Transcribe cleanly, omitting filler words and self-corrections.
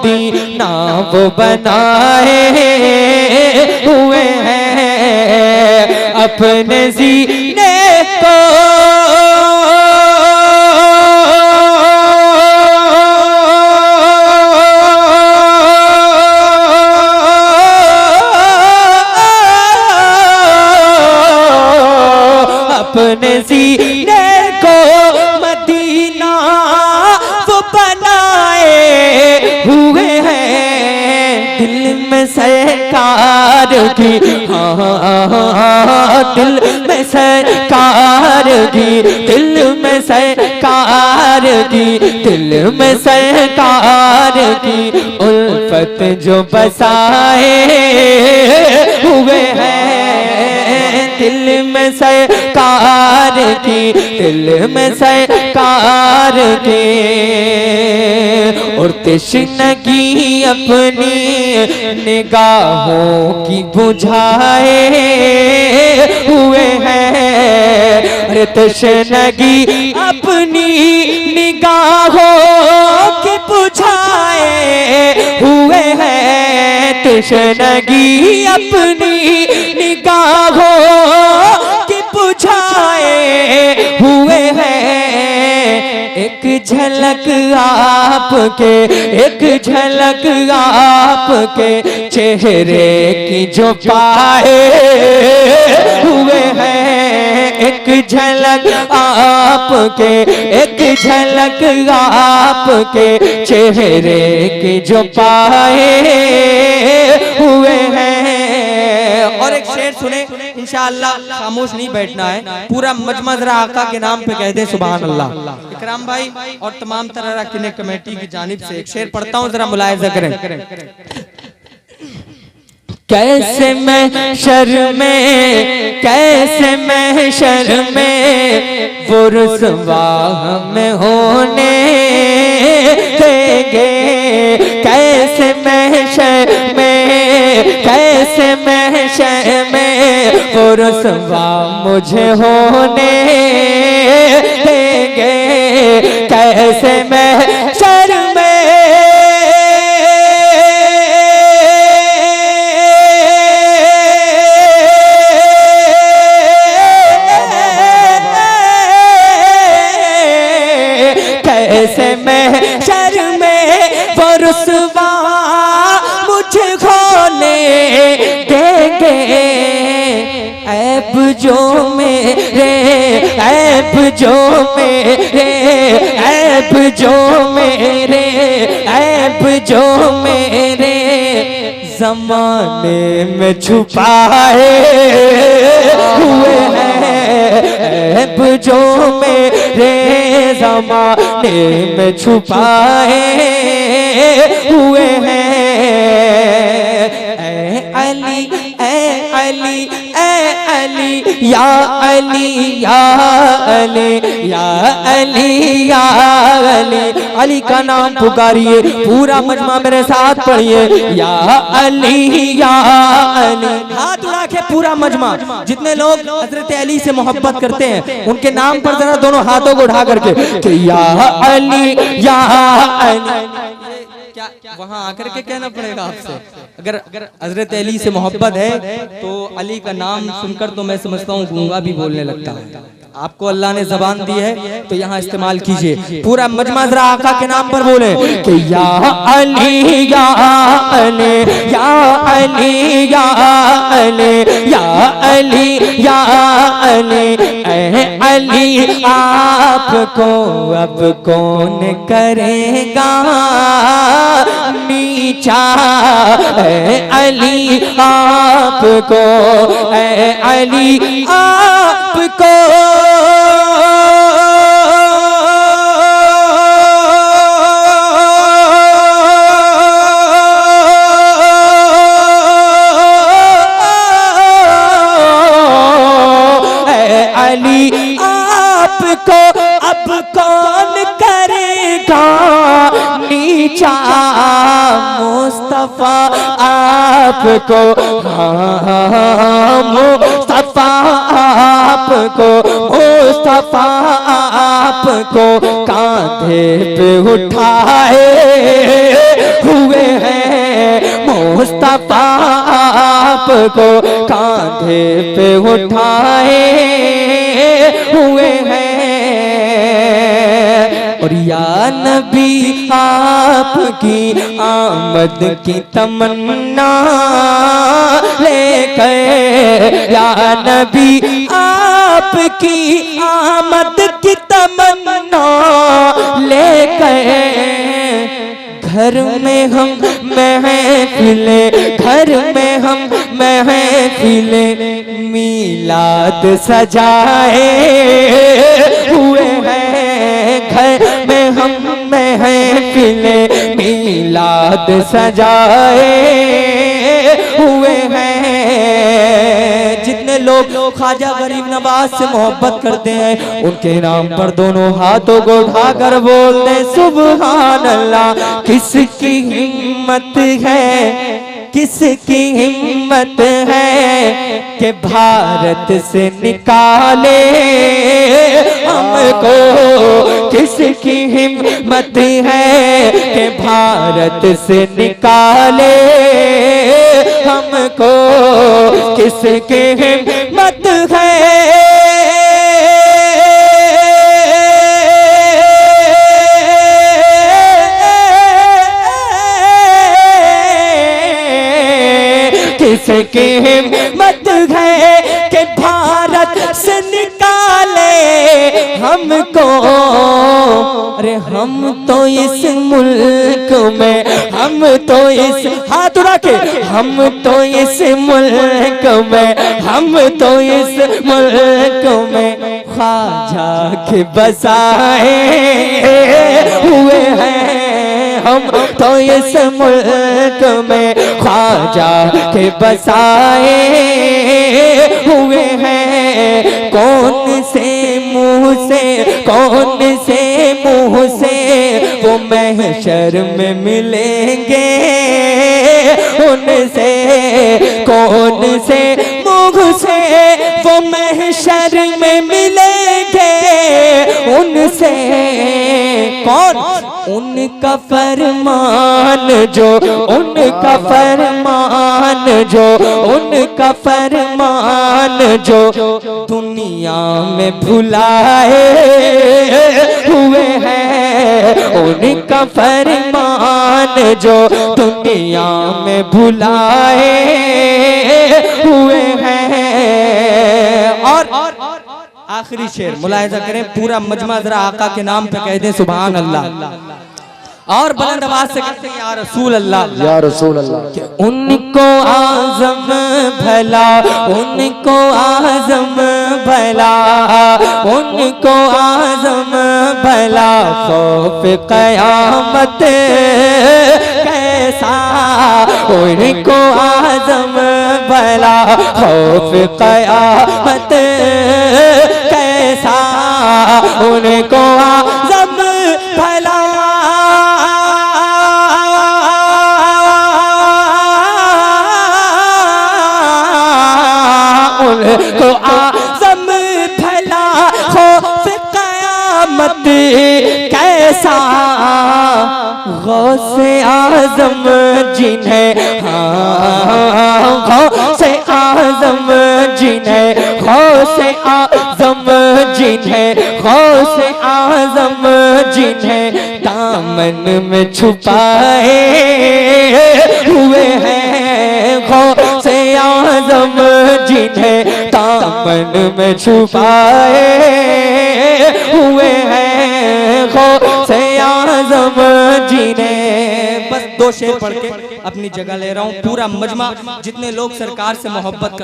Medina वो बनाए हुए हैं अपने सीने को। अपने सीने को मदीना वो बनाए हुए हैं। दिल में सरकार की, हाँ दिल में सरकार की, दिल में सरकार की, दिल में सरकार की उल्फत जो बसाए हुए हैं। दिल में सरकार की, दिल में सरकार की और तशनगी अपनी निगाहों की बुझाए हुए हैं। अरे तशनगी अपनी निगाहों की बुझाए हुए हैं। तशनगी अपनी निगाहों की बुझाए हुए हैं। एक झलक आपके, एक झलक आपके चेहरे की जो पाए हुए हैं। एक झलक आपके, एक झलक आपके चेहरे की जो पाए हुए हैं। और एक शेर सुने इंशाअल्लाह, खामोश नहीं बैठना है, पूरा मजमा जरा आका के नाम पे कह दे सुभान अल्लाह। इकराम भाई और तमाम तरह की कमेटी की जानिब से एक शेर पढ़ता हूँ, जरा मुलाहिजा करें। कैसे मैं शर्मे, कैसे मैं शर्मे वो रुसवा हमें होने देंगे। कैसे मैं शर्मे, कैसे मैं शर्मे वो रुसवा मुझे होने देंगे। कैसे मैं शर्मे, कैसे मैं शर्मे वो रुसवा मुझे होने देंगे। ऐब जो मेरे, ऐब जो मेरे, ऐब जो मेरे, ऐब जो मेरे ज़माने में छुपाए हुए हैं। ऐब जो मेरे ज़माने में छुपाए हुए हैं। ऐ अली, ऐ अली, ऐ अली या अली, या अली, या अली, या अली। अली का नाम पुकारिए, पूरा मजमा मेरे साथ पढ़िए। या अली, या अली। हाथ उठा के पूरा मजमा, जितने लोग हजरत अली से मोहब्बत करते हैं उनके नाम पर जरा दोनों हाथों को उठा करके कि या अली, या अली। क्या वहां आकर के कहना पड़ेगा आपसे? अगर हजरत अली से मोहब्बत है तो अली का नाम सुनकर तो मैं समझता हूँ गूंगा भी बोलने लगता है। आपको अल्लाह ने जबान दी है तो यहाँ इस्तेमाल कीजिए। पूरा मजमा जरा आका के नाम पर बोले कि या अली, या अली, या अली, या अली, या अली, या अली। ऐ अली आपको अब कौन करेगा नीचा। ऐ अली आपको, ऐ अली आपको अली आपको अब कौन करेगा नीचा। मुस्तफा आपको, हाँ मुस्तफा आपको, मुस्तफा आपको कांधे पे उठाए हुए मुस्तफा आपको कांधे पे उठाए हुए हैं। और या नबी आपकी आमद की तमन्ना लेकर, या नबी आपकी आमद की तमन्ना लेकर घर में हम महफिले, घर में हम महफिले मीलाद सजाए हुए हैं। घर में हम महफिले मीलाद सजाए हुए हैं। जितने लोग ख्वाजा गरीब नवाज से मोहब्बत करते हैं उनके नाम पर दोनों हाथों को उठाकर बोल दे सुभान अल्लाह। किसकी हिम्मत है, किसकी हिम्मत है कि भारत से निकाले हमको, किसकी हिम्मत है कि भारत से निकाले हमको, किसकी हिम्मत है किसकी हिम्मत है कि भारत से निकाले हमको। अरे हम तो इस मुल्क में, हम तो इस हाथ रखे, हम तो इस मुल्क में, हम तो इस मुल्क में ख्वाजा के बसाए हुए हैं। हम तो इस मुल्क में ख्वाजा के बसाए हुए हैं। कौन से मुंह से, कौन से मुंह से वो महशर में मिलेंगे उनसे, कौन से मुंह से वो महशर में मिलेंगे उनसे। कौन? उनका फरमान जो, उनका फरमान जो, उनका फरमान जो दुनिया में भुलाए हुए हैं। उनका फरमान जो दुनिया में भुलाए हुए हैं। और आखिरी शेर मुलाहिजा करें, पूरा मजमा जरा आका के नाम पे कह दें सुभान अल्लाह, और बुलंद आवाज से कहते हैं या रसूल अल्लाह, या रसूल अल्लाह। उनको आज़म भला, उनको आज़म भला, उनको आज़म भला खौफ क़यामत कैसा, उनको आज़म भला खौफ क़यामत कैसा, उनको आज़म भला उनको आज़म भला खौफ क़यामत कैसा। गौसे आज़म जिन्हें, गौसे आज़म जिन्हें, गौसे आज़म जिन्हें, गौसे आज़म जिन्हें दामन में छुपाए हुए हैं। गौसे आज़म जिन्हें दामन में छुपाए हुए हैं। गौसे आज़म जिन्हें। बस दो शेर पढ़ के अपनी जगह ले रहा हूँ। पूरा मजमा जितने लोग सरकार से मोहब्बत कर